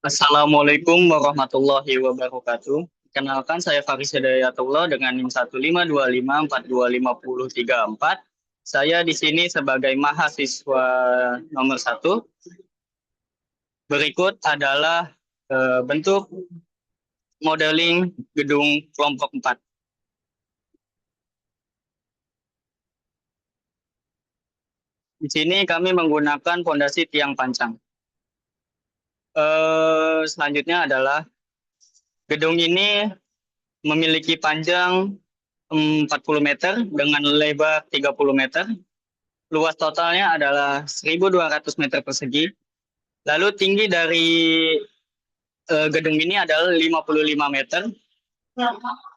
Assalamualaikum warahmatullahi wabarakatuh. Kenalkan saya Faris Hidayatullah dengan NIM 152542534. Saya di sini sebagai mahasiswa nomor 1. Berikut adalah bentuk modeling gedung kelompok 4. Di sini kami menggunakan fondasi tiang pancang. Selanjutnya adalah gedung ini memiliki panjang 40 meter dengan lebar 30 meter. Luas totalnya adalah 1.200 meter persegi. Lalu tinggi dari gedung ini adalah 55 meter.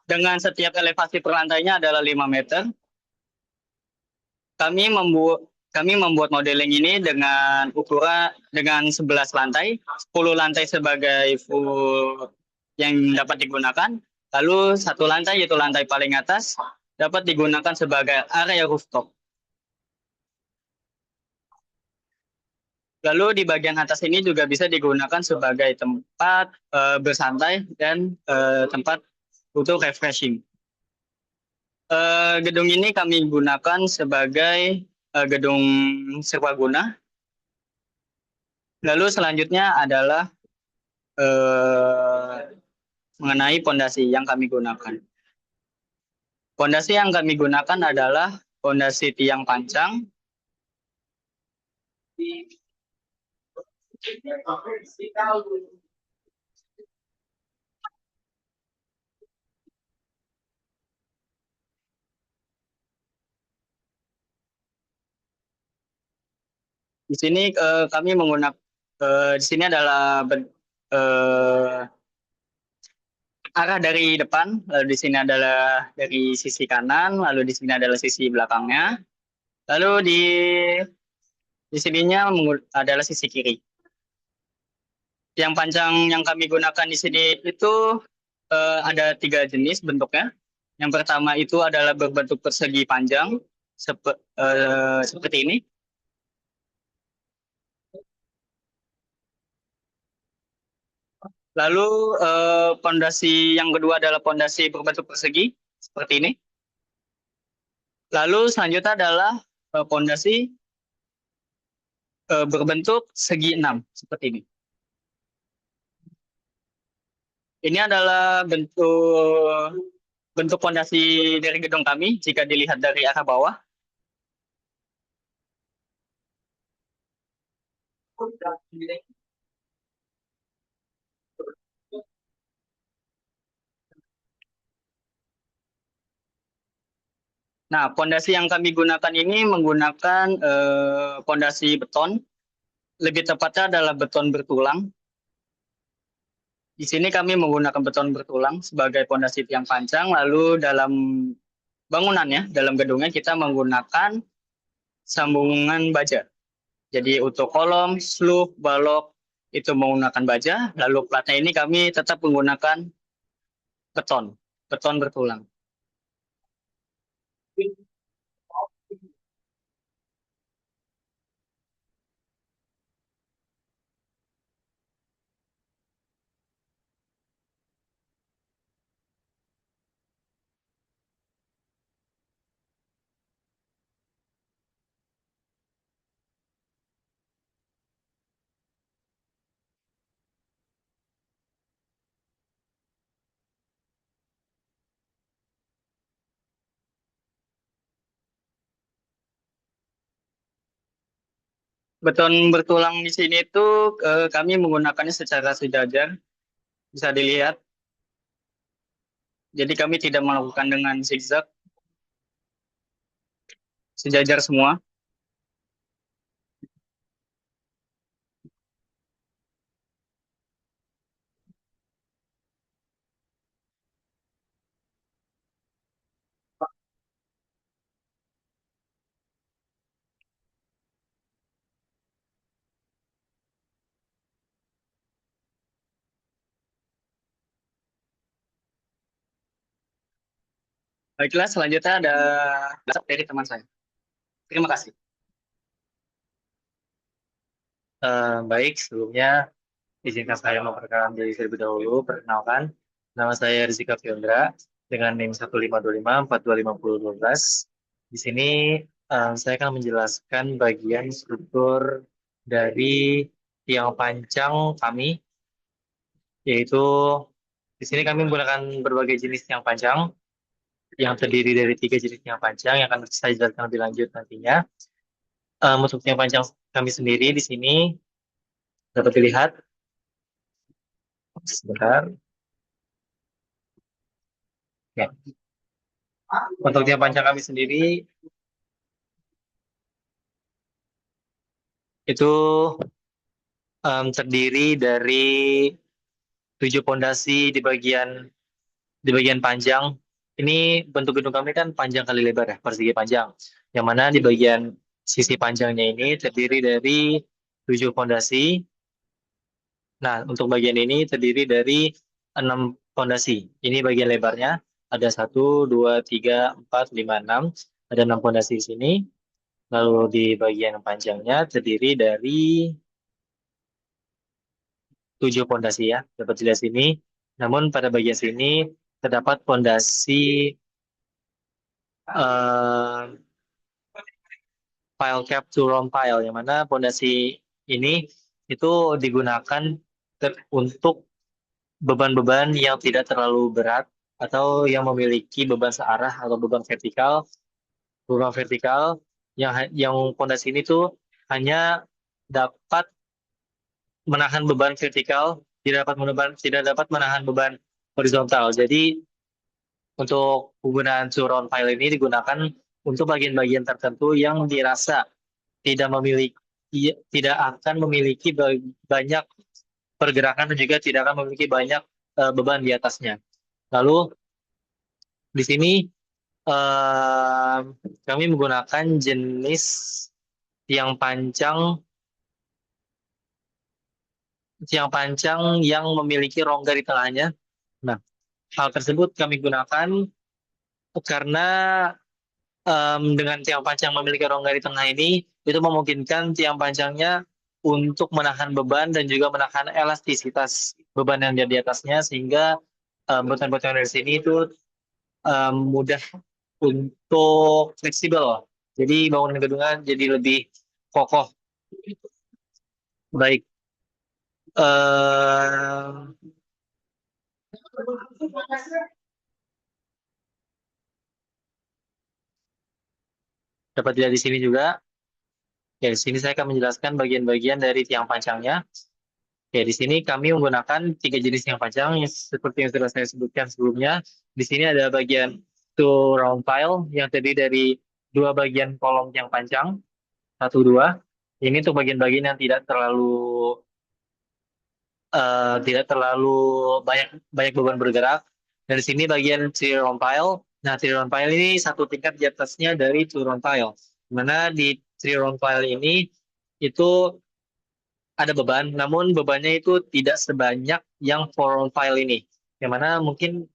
Dengan setiap elevasi per lantainya adalah 5 meter. Kami membuat modeling ini dengan ukuran dengan 11 lantai, 10 lantai sebagai full yang dapat digunakan. Lalu satu lantai yaitu lantai paling atas dapat digunakan sebagai area rooftop. Lalu di bagian atas ini juga bisa digunakan sebagai tempat bersantai dan tempat untuk refreshing. Gedung ini kami gunakan sebagai gedung serbaguna. Lalu selanjutnya adalah mengenai pondasi yang kami gunakan. Pondasi yang kami gunakan adalah pondasi tiang pancang. Di sini kami menggunakan di sini adalah eh, arah dari depan, lalu di sini adalah dari sisi kanan, lalu di sini adalah sisi belakangnya, lalu di sininya adalah sisi kiri. Yang panjang yang kami gunakan di sini itu ada 3 jenis bentuknya. Yang pertama itu adalah berbentuk persegi panjang seperti ini. Lalu pondasi yang kedua adalah pondasi berbentuk persegi seperti ini. Lalu selanjutnya adalah pondasi berbentuk segi 6 seperti ini. Ini adalah bentuk pondasi dari gedung kami jika dilihat dari arah bawah. Nah, pondasi yang kami gunakan ini menggunakan pondasi beton. Lebih tepatnya adalah beton bertulang. Di sini kami menggunakan beton bertulang sebagai pondasi tiang pancang. Lalu dalam bangunannya, dalam gedungnya kita menggunakan sambungan baja. Jadi untuk kolom, sloop, balok itu menggunakan baja. Lalu platnya ini kami tetap menggunakan beton bertulang. Beton bertulang di sini itu kami menggunakannya secara sejajar, bisa dilihat. Jadi kami tidak melakukan dengan zigzag, sejajar semua. Baiklah, selanjutnya ada dari teman saya. Terima kasih. Baik, sebelumnya Izinkan saya memperkenalkan diri terlebih dahulu. Perkenalkan, nama saya Rizika Fiondra dengan NIM 15254251012. Di sini saya akan menjelaskan bagian struktur dari tiang pancang kami, yaitu di sini kami menggunakan berbagai jenis tiang pancang yang terdiri dari tiga jenis tiang pancang yang akan saya jelaskan lebih lanjut nantinya. Untuk tiang pancang kami sendiri di sini dapat dilihat sebentar. Ya. Untuk tiang pancang kami sendiri itu terdiri dari 7 pondasi di bagian panjang. Ini bentuk gedung kami kan panjang kali lebar ya, persegi panjang. Yang mana di bagian sisi panjangnya ini terdiri dari 7 pondasi. Nah, untuk bagian ini terdiri dari 6 pondasi. Ini bagian lebarnya ada 1, 2, 3, 4, 5, 6. Ada 6 pondasi di sini. Lalu di bagian panjangnya terdiri dari 7 pondasi ya, dapat dilihat sini. Namun pada bagian sini terdapat pondasi eh, pile cap to round pile, yang mana pondasi ini itu digunakan untuk beban-beban yang tidak terlalu berat atau yang memiliki beban searah atau beban vertikal yang pondasi ini tuh hanya dapat menahan beban vertikal, tidak dapat menahan beban horizontal. Jadi untuk penggunaan surround file ini digunakan untuk bagian-bagian tertentu yang dirasa tidak akan memiliki banyak pergerakan dan juga tidak akan memiliki banyak beban di atasnya. Lalu di sini eh, kami menggunakan jenis tiang pancang tiang pancang yang memiliki rongga di tengahnya. Nah, hal tersebut kami gunakan karena dengan tiang pancang memiliki rongga di tengah ini, itu memungkinkan tiang pancangnya untuk menahan beban dan juga menahan elastisitas beban yang ada di atasnya, sehingga beton-beton dari sini itu mudah untuk fleksibel. Jadi bangunan gedungnya jadi lebih kokoh. Baik, eh, dapat dilihat di sini juga. Ya, di sini saya akan menjelaskan bagian-bagian dari tiang pancangnya. Ya, di sini kami menggunakan 3 jenis tiang panjang yang seperti yang sudah saya sebutkan sebelumnya. Di sini ada bagian two round pile yang terdiri dari 2 bagian kolom tiang panjang, 1, 2. Ini untuk bagian-bagian yang tidak terlalu banyak banyak beban bergerak. Dan di sini bagian three round pile. Nah, three round pile ini satu tingkat di atasnya dari two round pile. Di mana di three round pile ini itu ada beban, namun bebannya itu tidak sebanyak yang four round file ini. Yang mana mungkin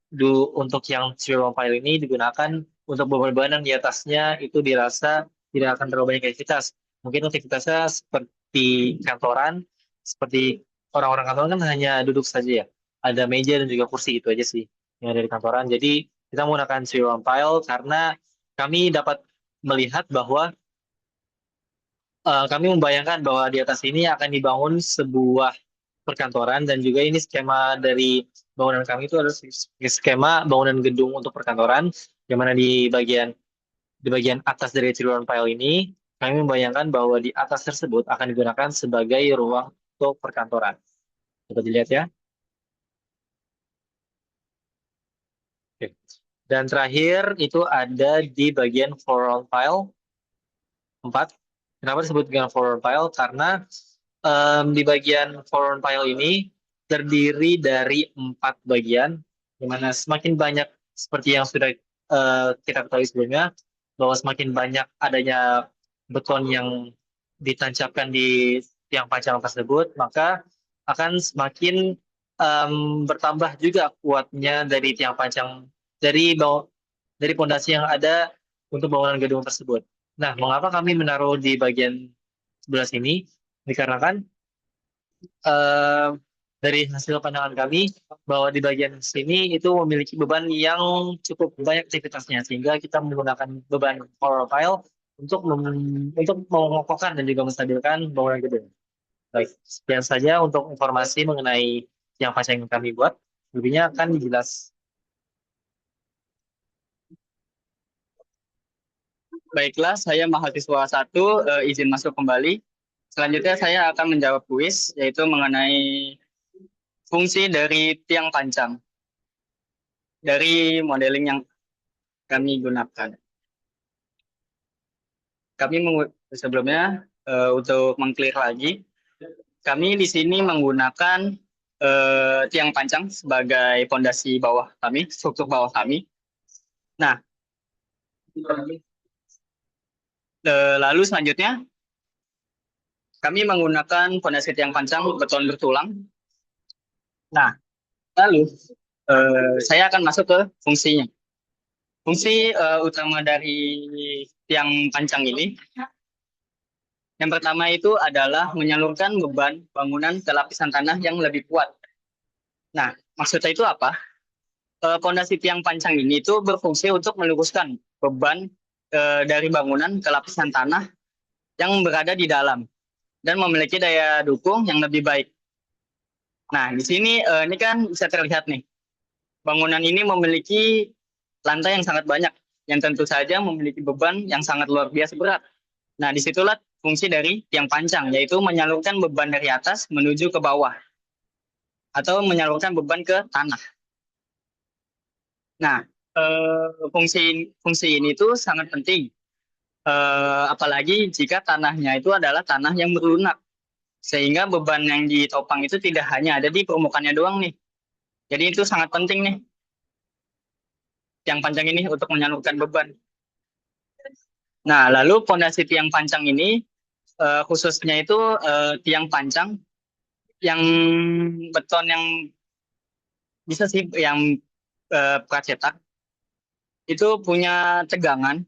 untuk yang three round file ini digunakan untuk beban-beban yang di atasnya itu dirasa tidak akan terlalu banyak aktivitas. Mungkin aktivitasnya seperti kantoran, seperti orang-orang kantoran kan hanya duduk saja ya. Ada meja dan juga kursi itu aja sih yang ada di kantoran. Jadi kita menggunakan three round file karena kami dapat melihat bahwa kami membayangkan bahwa di atas ini akan dibangun sebuah perkantoran dan juga ini skema dari bangunan kami itu adalah skema bangunan gedung untuk perkantoran, yang mana di bagian atas dari triwulan file ini kami membayangkan bahwa di atas tersebut akan digunakan sebagai ruang untuk perkantoran. Coba dilihat ya. Oke. Dan terakhir itu ada di bagian foreground file 4. Kenapa disebut dengan foreground file? Karena di bagian foreground file ini terdiri dari 4 bagian, di mana semakin banyak seperti yang sudah kita ketahui sebelumnya, bahwa semakin banyak adanya beton yang ditancapkan di tiang panjang tersebut, maka akan semakin em, bertambah juga kuatnya dari tiang panjang dari pondasi yang ada untuk bangunan gedung tersebut. Nah, mengapa kami menaruh di bagian sebelah sini? Dikarenakan dari hasil pandangan kami bahwa di bagian sini itu memiliki beban yang cukup banyak aktivitasnya sehingga kita menggunakan beban core file untuk mengokohkan dan juga menstabilkan bangunan gedung. Baik, sekian saja untuk informasi mengenai yang pasien yang kami buat. Lebihnya akan jelas. Baiklah, saya mahasiswa satu, izin masuk kembali. Selanjutnya saya akan menjawab kuis, yaitu mengenai fungsi dari tiang panjang dari modeling yang kami gunakan. Sebelumnya, untuk mengclear lagi, kami di sini menggunakan tiang panjang sebagai fondasi bawah kami, struktur bawah kami. Nah, lalu selanjutnya kami menggunakan fondasi tiang panjang beton bertulang. Nah, lalu saya akan masuk ke fungsinya. Fungsi utama dari tiang panjang ini, yang pertama itu adalah menyalurkan beban bangunan ke lapisan tanah yang lebih kuat. Nah, maksudnya itu apa? Fondasi tiang panjang ini itu berfungsi untuk meluruskan beban dari bangunan ke lapisan tanah yang berada di dalam dan memiliki daya dukung yang lebih baik. Nah, di sini ini kan bisa terlihat nih, bangunan ini memiliki lantai yang sangat banyak, yang tentu saja memiliki beban yang sangat luar biasa berat. Nah, disitulah fungsi dari tiang panjang, yaitu menyalurkan beban dari atas menuju ke bawah, atau menyalurkan beban ke tanah. Nah, fungsi fungsi ini tuh sangat penting, apalagi jika tanahnya itu adalah tanah yang berlunak, sehingga beban yang ditopang itu tidak hanya ada di permukaannya doang nih. Jadi itu sangat penting nih, tiang panjang ini untuk menyalurkan beban. Nah, lalu fondasi tiang panjang ini khususnya itu tiang panjang yang beton yang bisa sih yang pracetak itu punya tegangan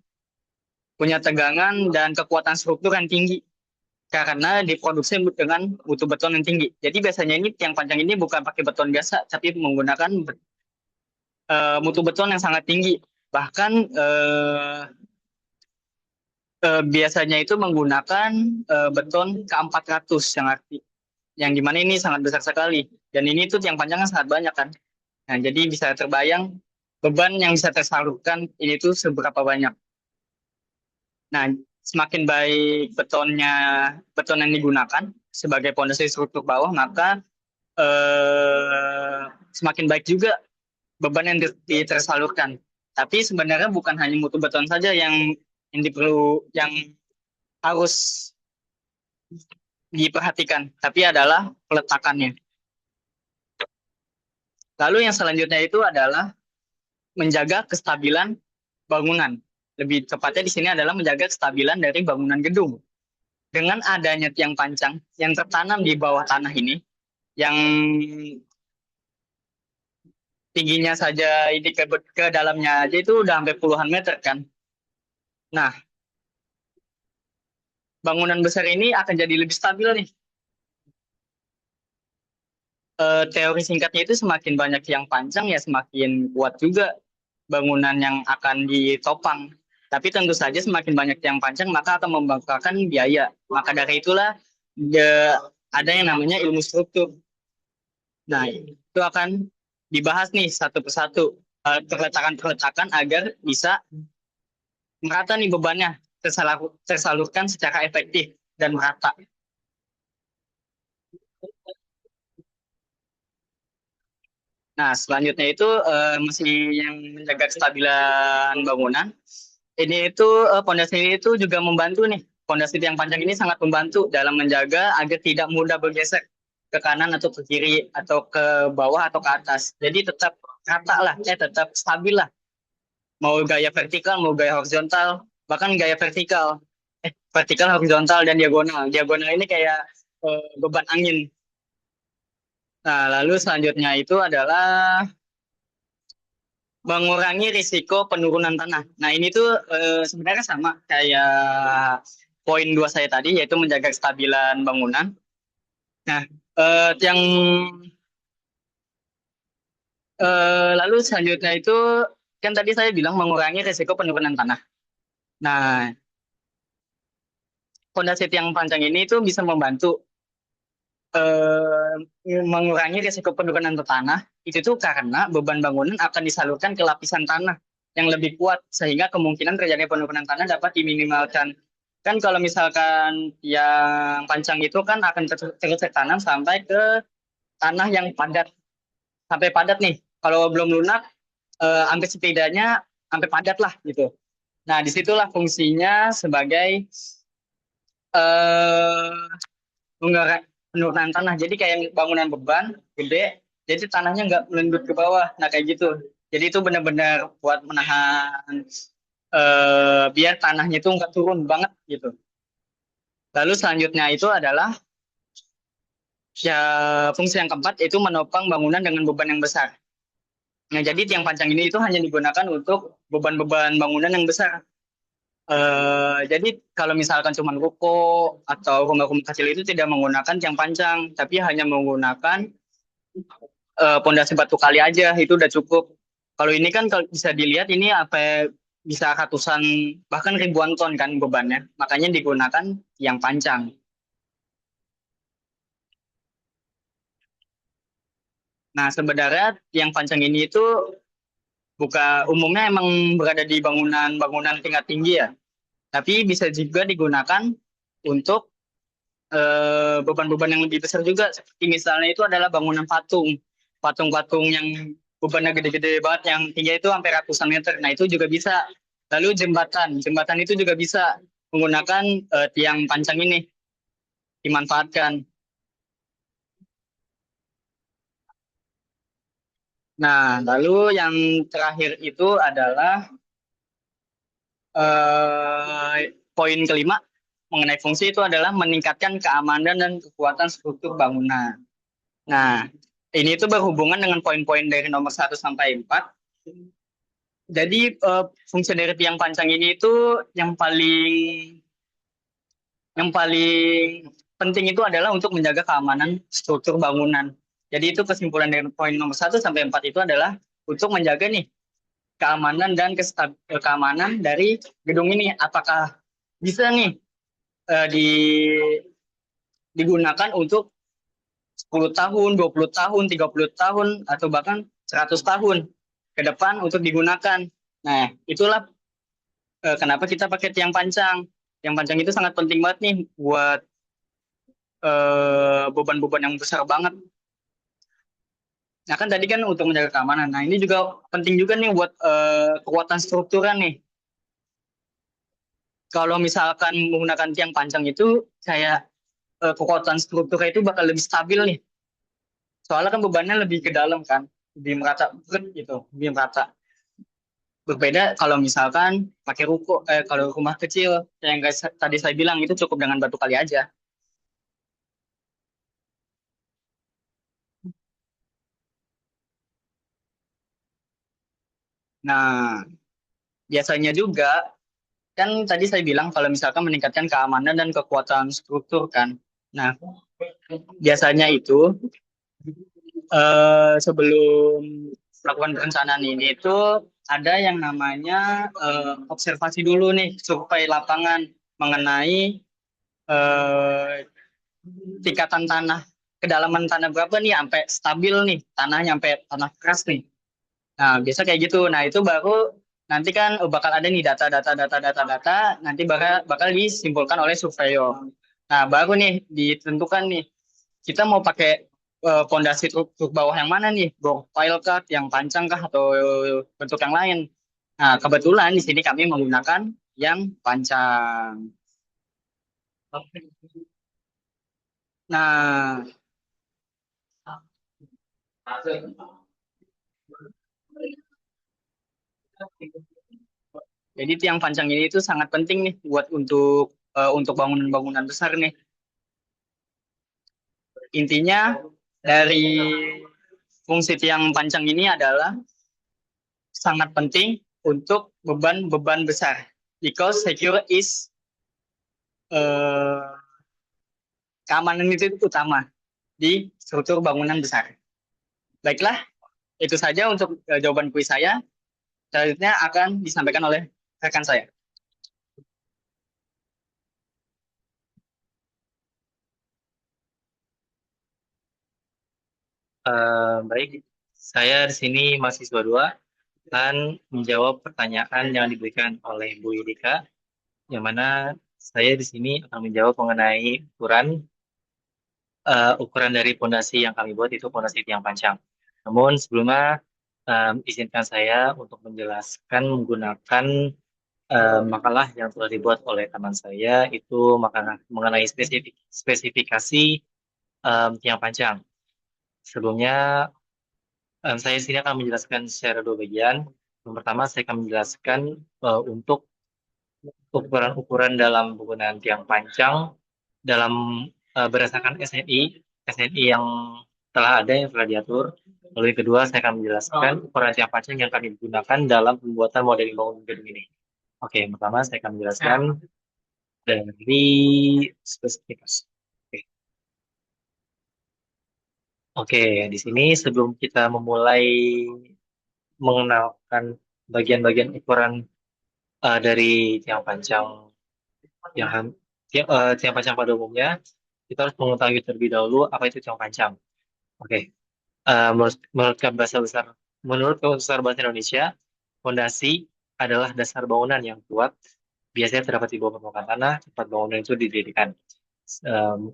dan kekuatan struktur yang tinggi karena diproduksi dengan mutu beton yang tinggi. Jadi biasanya ini tiang panjang ini bukan pakai beton biasa, tapi menggunakan mutu beton yang sangat tinggi. Bahkan biasanya itu menggunakan beton K400 yang dimana ini sangat besar sekali. Dan ini tuh tiang panjangnya sangat banyak kan. Nah, jadi bisa terbayang beban yang bisa tersalurkan ini tuh seberapa banyak. Nah, semakin baik beton yang digunakan sebagai pondasi struktur bawah, maka semakin baik juga beban yang tersalurkan. Tapi sebenarnya bukan hanya mutu beton saja yang harus diperhatikan, tapi adalah peletakannya. Lalu yang selanjutnya itu adalah menjaga kestabilan bangunan. Lebih tepatnya di sini adalah menjaga kestabilan dari bangunan gedung. Dengan adanya tiang panjang yang tertanam di bawah tanah ini, yang tingginya saja ini ke dalamnya aja itu udah sampai puluhan meter kan. Nah, bangunan besar ini akan jadi lebih stabil nih. Teori singkatnya itu semakin banyak tiang panjang ya semakin kuat juga bangunan yang akan ditopang. Tapi tentu saja semakin banyak tiang panjang maka akan membangkakan biaya. Maka dari itulah ada yang namanya ilmu struktur. Nah, itu akan dibahas nih satu persatu. Perletakan-perletakan agar bisa merata nih bebannya, tersalurkan secara efektif dan merata. Nah, selanjutnya itu masih yang menjaga kestabilan bangunan. Ini itu pondasi ini itu juga membantu nih. Pondasi tiang panjang ini sangat membantu dalam menjaga agar tidak mudah bergeser ke kanan atau ke kiri atau ke bawah atau ke atas. Jadi tetap rata lah, tetap stabil lah. Mau gaya vertikal, mau gaya horizontal, bahkan gaya vertikal, horizontal dan diagonal. Diagonal ini kayak beban angin. Nah, lalu selanjutnya itu adalah mengurangi risiko penurunan tanah. Nah, ini tuh sebenarnya sama kayak poin dua saya tadi, yaitu menjaga kestabilan bangunan. Nah, yang Lalu selanjutnya itu kan tadi saya bilang mengurangi risiko penurunan tanah. Nah, fondasi tiang panjang ini itu bisa membantu mengurangi risiko penurunan ke tanah. Itu tuh karena beban bangunan akan disalurkan ke lapisan tanah yang lebih kuat sehingga kemungkinan terjadi penurunan tanah dapat diminimalkan. Kan kalau misalkan yang panjang itu kan akan terus tertanam sampai ke tanah yang padat, sampai padat nih. Kalau belum lunak, hampir setidaknya sampai padat lah gitu. Nah, disitulah fungsinya sebagai eh penurunan tanah. Jadi kayak bangunan beban gede, jadi tanahnya nggak melendut ke bawah. Nah, kayak gitu. Jadi itu benar-benar buat menahan biar tanahnya itu nggak turun banget gitu. Lalu selanjutnya itu adalah ya fungsi yang keempat itu menopang bangunan dengan beban yang besar. Nah, jadi tiang panjang ini itu hanya digunakan untuk beban-beban bangunan yang besar. Jadi kalau misalkan cuma ruko atau rumah-rumah kecil itu tidak menggunakan tiang panjang, tapi hanya menggunakan pondasi batu kali aja itu udah cukup. Kalau ini kan kalau bisa dilihat ini apa bisa ratusan bahkan ribuan ton kan bebannya, makanya digunakan tiang panjang. Nah, sebenarnya tiang panjang ini itu umumnya emang berada di bangunan-bangunan tingkat tinggi ya, tapi bisa juga digunakan untuk beban-beban yang lebih besar juga. Seperti misalnya itu adalah bangunan patung. Patung-patung yang bebannya gede-gede banget, yang tingginya itu sampai ratusan meter. Nah, itu juga bisa. Lalu jembatan. Jembatan itu juga bisa menggunakan tiang panjang ini dimanfaatkan. Nah, lalu yang terakhir itu adalah poin kelima mengenai fungsi itu adalah meningkatkan keamanan dan kekuatan struktur bangunan. Nah, ini itu berhubungan dengan poin-poin dari nomor 1 sampai 4. Jadi fungsi dari tiang panjang ini itu yang paling yang paling penting itu adalah untuk menjaga keamanan struktur bangunan. Jadi itu kesimpulan dari poin nomor 1 sampai 4 itu adalah untuk menjaga nih keamanan dan keamanan dari gedung ini. Apakah bisa nih eh, di, digunakan untuk 10 tahun, 20 tahun, 30 tahun, atau bahkan 100 tahun ke depan untuk digunakan. Nah, itulah kenapa kita pakai tiang panjang. Tiang panjang itu sangat penting banget nih buat beban-beban yang besar banget. Nah, kan tadi kan untuk menjaga keamanan. Nah, ini juga penting juga nih buat kekuatan struktural nih. Kalau misalkan menggunakan tiang panjang itu, kayak kekuatan strukturnya itu bakal lebih stabil nih. Soalnya kan bebannya lebih ke dalam kan, lebih merata gitu, lebih merata. Berbeda kalau misalkan pakai kalau rumah kecil yang guys tadi saya bilang itu cukup dengan batu kali aja. Nah, biasanya juga kan tadi saya bilang kalau misalkan meningkatkan keamanan dan kekuatan struktur kan. Nah, biasanya itu sebelum melakukan perencanaan ini itu ada yang namanya observasi dulu nih survei lapangan mengenai eh, tingkatan tanah, kedalaman tanah berapa nih sampai stabil nih tanahnya sampai tanah keras nih. Nah, biasa kayak gitu. Nah, itu baru nanti kan bakal ada nih data nanti bakal disimpulkan oleh surveyor. Nah, baru nih ditentukan nih kita mau pakai pondasi truk bawah yang mana nih? Bor pile kah, yang panjang kah atau bentuk yang lain? Nah, kebetulan di sini kami menggunakan yang panjang. Nah, jadi tiang panjang ini itu sangat penting nih buat untuk bangunan-bangunan besar nih. Intinya dari fungsi tiang panjang ini adalah sangat penting untuk beban-beban besar. Because secure is eh, keamanan itu utama di struktur bangunan besar. Baiklah, Itu saja untuk jawaban kuis saya. Selanjutnya akan disampaikan oleh rekan saya. Baik, saya di sini mahasiswa 2 akan menjawab pertanyaan yang diberikan oleh Bu Yudika, yang mana saya di sini akan menjawab mengenai ukuran dari pondasi yang kami buat itu pondasi tiang panjang. Namun sebelumnya izinkan saya untuk menjelaskan menggunakan makalah yang telah dibuat oleh teman saya itu makalah mengenai spesifikasi tiang panjang. Sebelumnya saya sini akan menjelaskan secara dua bagian. Yang pertama saya akan menjelaskan untuk ukuran-ukuran dalam penggunaan tiang panjang dalam berdasarkan SNI yang telah ada yang telah diatur. Lalu yang kedua saya akan menjelaskan ukuran tiang panjang yang kami gunakan dalam pembuatan modeling bangunan gedung ini. Oke, yang pertama saya akan menjelaskan dari spesifikasi. Oke, Oke, di sini sebelum kita memulai mengenalkan bagian-bagian ukuran dari tiang panjang tiang panjang pada umumnya, kita harus mengetahui terlebih dahulu apa itu tiang panjang. Oke, menurut bahasa besar, menurut Kamus Besar Bahasa Indonesia, fondasi adalah dasar bangunan yang kuat, biasanya terdapat di bawah permukaan tanah, tempat bangunan itu didirikan.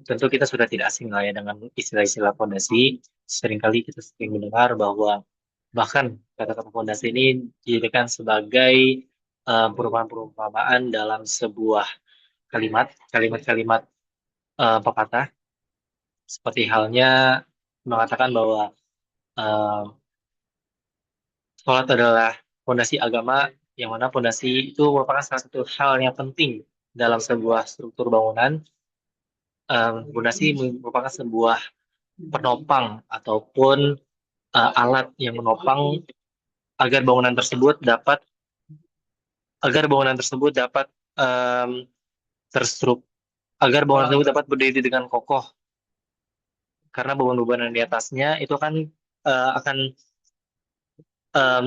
Tentu kita sudah tidak asing lah ya dengan istilah-istilah fondasi. Seringkali kita sering mendengar bahwa bahkan kata-kata fondasi ini dijadikan sebagai perumpamaan-perumpamaan dalam sebuah kalimat-kalimat pepatah, seperti halnya mengatakan bahwa eh, sholat adalah fondasi agama, yang mana fondasi itu merupakan salah satu hal yang penting dalam sebuah struktur bangunan. Fondasi merupakan sebuah penopang ataupun alat yang menopang agar bangunan tersebut dapat agar bangunan tersebut dapat em, terstruk agar bangunan tersebut dapat berdiri dengan kokoh, karena beban-beban yang di atasnya itu akan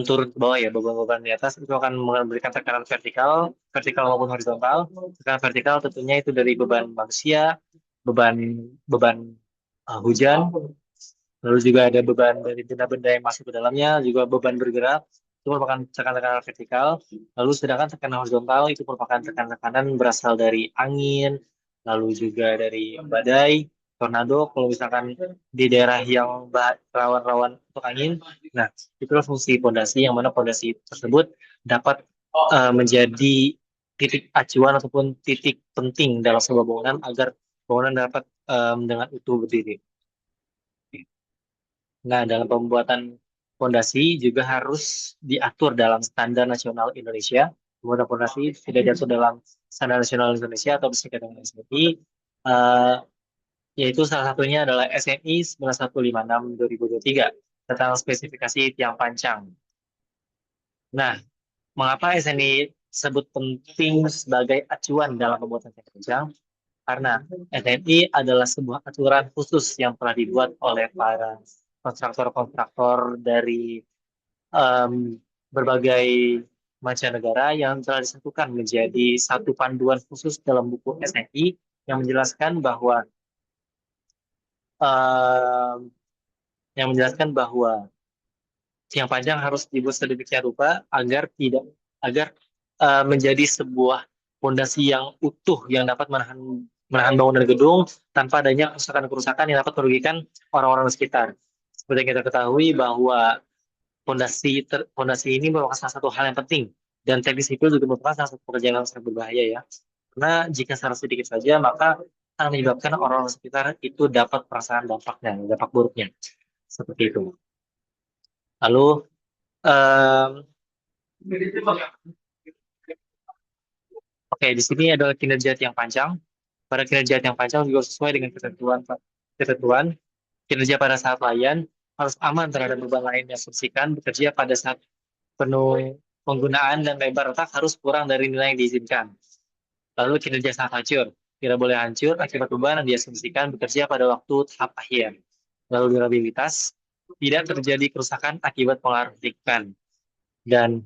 turun ke bawah ya. Beban-beban di atas itu akan memberikan tekanan vertikal maupun horizontal. Tekanan vertikal tentunya itu dari beban manusia, beban beban hujan, lalu juga ada beban dari benda-benda yang masuk ke dalamnya, juga beban bergerak. Itu merupakan tekanan-tekanan vertikal. Lalu sedangkan tekanan horizontal itu merupakan tekanan-tekanan berasal dari angin, lalu juga dari badai, tornado. Kalau misalkan di daerah yang rawan-rawan untuk angin, nah itulah fungsi pondasi yang mana pondasi tersebut dapat menjadi titik acuan ataupun titik penting dalam sebuah bangunan agar bangunan dapat dengan utuh berdiri. Nah, dalam pembuatan fondasi juga harus diatur dalam standar nasional Indonesia. Pembuatan fondasi tidak diatur dalam standar nasional Indonesia atau disingkat dengan SNI, eh, yaitu salah satunya adalah SNI 9156 2023 tentang spesifikasi tiang panjang. Nah, mengapa SNI disebut penting sebagai acuan dalam pembuatan tiang panjang? Karena SNI adalah sebuah aturan khusus yang telah dibuat oleh para kontraktor-kontraktor dari em, berbagai mancanegara yang telah disatukan menjadi satu panduan khusus dalam buku SNI yang menjelaskan bahwa em, tiang panjang harus dibuat sedemikian rupa agar menjadi sebuah fondasi yang utuh yang dapat menahan menahan bangunan gedung tanpa adanya kerusakan-kerusakan yang dapat merugikan orang-orang di sekitar. Seperti yang kita ketahui bahwa fondasi ini merupakan salah satu hal yang penting, dan teknik sipil juga merupakan salah satu pekerjaan yang sangat berbahaya ya. Karena jika salah sedikit saja maka akan menyebabkan orang-orang sekitar itu dapat perasaan dampaknya, dampak buruknya. Seperti itu. Lalu em, oke, di sini adalah kinerja tiang panjang. Pada kinerja tiang panjang juga sesuai dengan ketentuan kinerja pada saat layan harus aman terhadap beban lain yang subsikan, bekerja pada saat penuh penggunaan, dan lebar retak harus kurang dari nilai yang diizinkan. Lalu kinerja saat hancur. Tidak boleh hancur akibat beban yang diasumsikan, bekerja pada waktu tahap akhir. Lalu durabilitas. tidak terjadi kerusakan akibat pengaruh lingkungan. Dan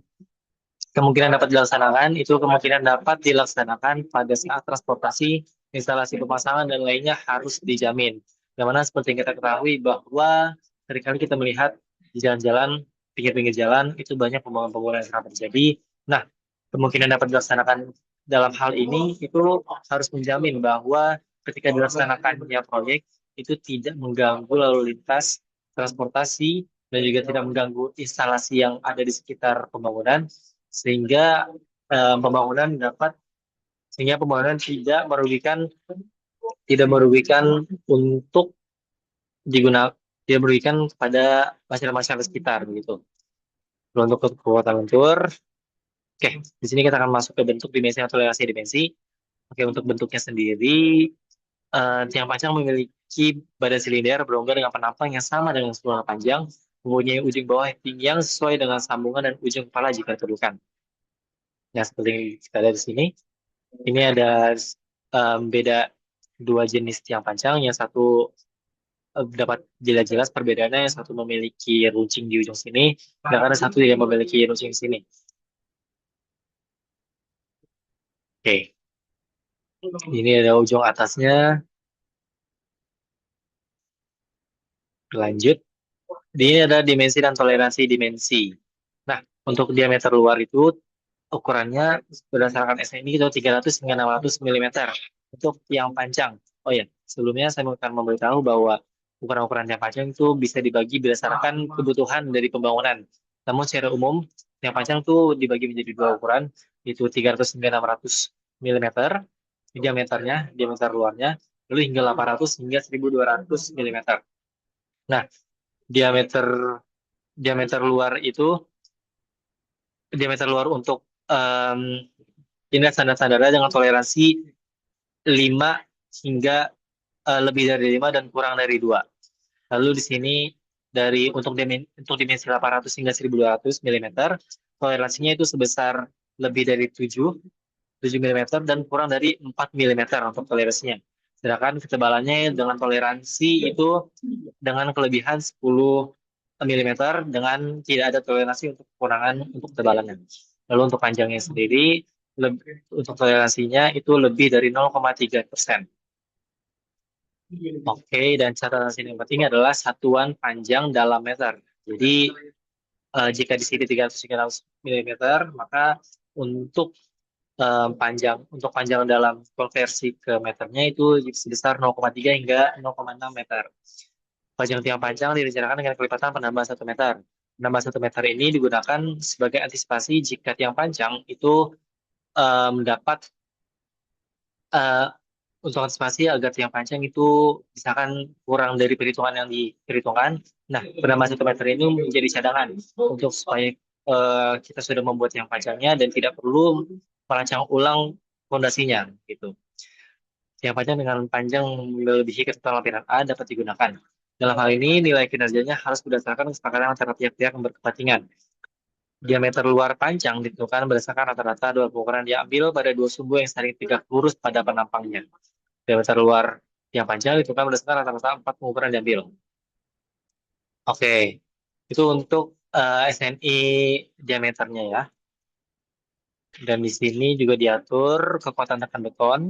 kemungkinan dapat dilaksanakan itu kemungkinan dapat dilaksanakan pada saat transportasi, instalasi pemasangan, dan lainnya harus dijamin. Yang mana seperti yang kita ketahui bahwa seringkali kita melihat di jalan-jalan, pinggir-pinggir jalan, itu banyak pembangunan-pembangunan yang sangat terjadi. Nah, kemungkinan dapat dilaksanakan dalam hal ini itu harus menjamin bahwa ketika dilaksanakannya proyek, itu tidak mengganggu lalu lintas, transportasi, dan juga tidak mengganggu instalasi yang ada di sekitar pembangunan sehingga pembangunan dapat sehingga pembangunan tidak merugikan untuk digunakan tidak merugikan kepada masyarakat sekitar begitu. Lalu untuk kekuatan lentur, oke, di sini kita akan masuk ke bentuk dimensi atau toleransi dimensi. Oke, untuk bentuknya sendiri, tiang panjang memiliki badan silinder berongga dengan penampang yang sama dengan seluruh panjang, mempunyai ujung bawah yang sesuai dengan sambungan dan ujung kepala jika diperlukan. Nah, seperti yang kita lihat di sini, ini ada beda dua jenis tiang panjang. Yang satu dapat jelas-jelas perbedaannya. Yang satu memiliki runcing di ujung sini, sedangkan yang satu tidak memiliki runcing di sini. Oke, ini ada ujung atasnya. Lanjut. Ini ada dimensi dan toleransi dimensi. Nah, untuk diameter luar itu ukurannya berdasarkan SNI itu 300 hingga 600 mm untuk tiang panjang. Oh ya, sebelumnya saya akan memberitahu bahwa ukuran-ukuran tiang panjang itu bisa dibagi berdasarkan kebutuhan dari pembangunan. Namun secara umum, tiang panjang itu dibagi menjadi dua ukuran, yaitu 300 hingga 600 mm diameternya, diameter luarnya, lalu hingga 800 hingga 1200 mm. Nah, diameter diameter luar itu diameter luar untuk em, ini standar-standarnya dengan toleransi 5 hingga lebih dari 5 dan kurang dari 2. Lalu di sini untuk dimensi 800 hingga 1200 mm, toleransinya itu sebesar lebih dari 7 mm dan kurang dari 4 mm untuk toleransinya. Sedangkan ketebalannya dengan toleransi itu dengan kelebihan 10 mm dengan tidak ada toleransi untuk kekurangan untuk ketebalannya. Lalu untuk panjangnya sendiri, untuk toleransinya itu lebih dari 0,3%. Oke, dan catatan sini yang penting adalah satuan panjang dalam meter. Jadi, jika di sini 300 mm, maka untuk panjang dalam konversi ke meternya itu sebesar 0,3 hingga 0,6 meter. Panjang tiang panjang direncanakan dengan kelipatan penambahan 1 meter. Penambahan 1 meter ini digunakan sebagai antisipasi jika tiang panjang itu mendapat eh, untuk antisipasi agar tiang panjang itu misalkan kurang dari perhitungan yang diperhitungkan. Nah, penambahan 1 meter ini menjadi cadangan untuk supaya kita sudah membuat tiang panjangnya dan tidak perlu merancang ulang fondasinya gitu. Tiang panjang dengan panjang melebihi ketentuan lampiran A dapat digunakan. Dalam hal ini, nilai kinerjanya harus berdasarkan kesepakatan antara pihak-pihak yang berkepentingan. Diameter luar panjang ditentukan berdasarkan rata-rata dua pengukuran diambil pada dua sumbu yang saling tegak lurus pada penampangnya. Diameter luar yang panjang ditentukan berdasarkan rata-rata 4 pengukuran diambil. Oke, itu untuk SNI diameternya ya. Dan di sini juga diatur kekuatan tekan beton.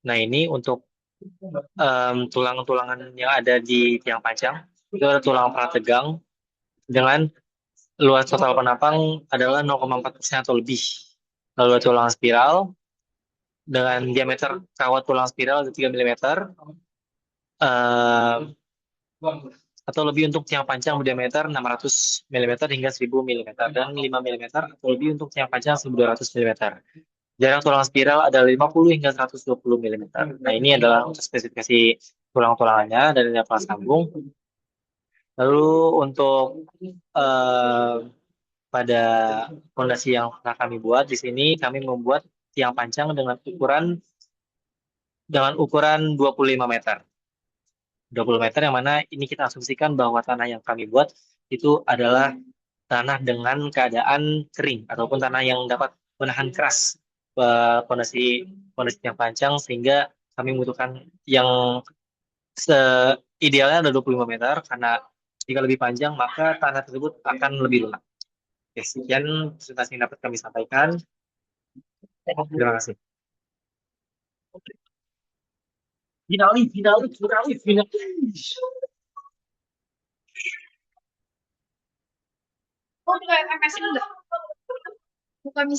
Nah, ini untuk tulang-tulangan yang ada di tiang panjang. Itu ada tulang prategang dengan luas total penampang adalah 0,4% atau lebih. Lalu ada tulang spiral dengan diameter kawat tulang spiral 3 mm atau lebih untuk tiang panjang berdiameter 600 mm hingga 1000 mm dan 5 mm atau lebih untuk tiang panjang 1200 mm. Jarak tulang spiral adalah 50 hingga 120 mm. Nah, ini adalah untuk spesifikasi tulang-tulangannya dari level sambung. Lalu untuk eh, pada fondasi yang pernah kami buat di sini kami membuat tiang panjang dengan ukuran 25 meter. 20 meter yang mana ini kita asumsikan bahwa tanah yang kami buat itu adalah tanah dengan keadaan kering ataupun tanah yang dapat menahan keras fondasi fondasi yang panjang sehingga kami membutuhkan yang Idealnya ada 25 meter karena jika lebih panjang maka tanah tersebut akan lebih lunak. Oke, sekian presentasi yang dapat kami sampaikan. Terima kasih. Finali, finali, finali, finali. Oh, juga MS udah.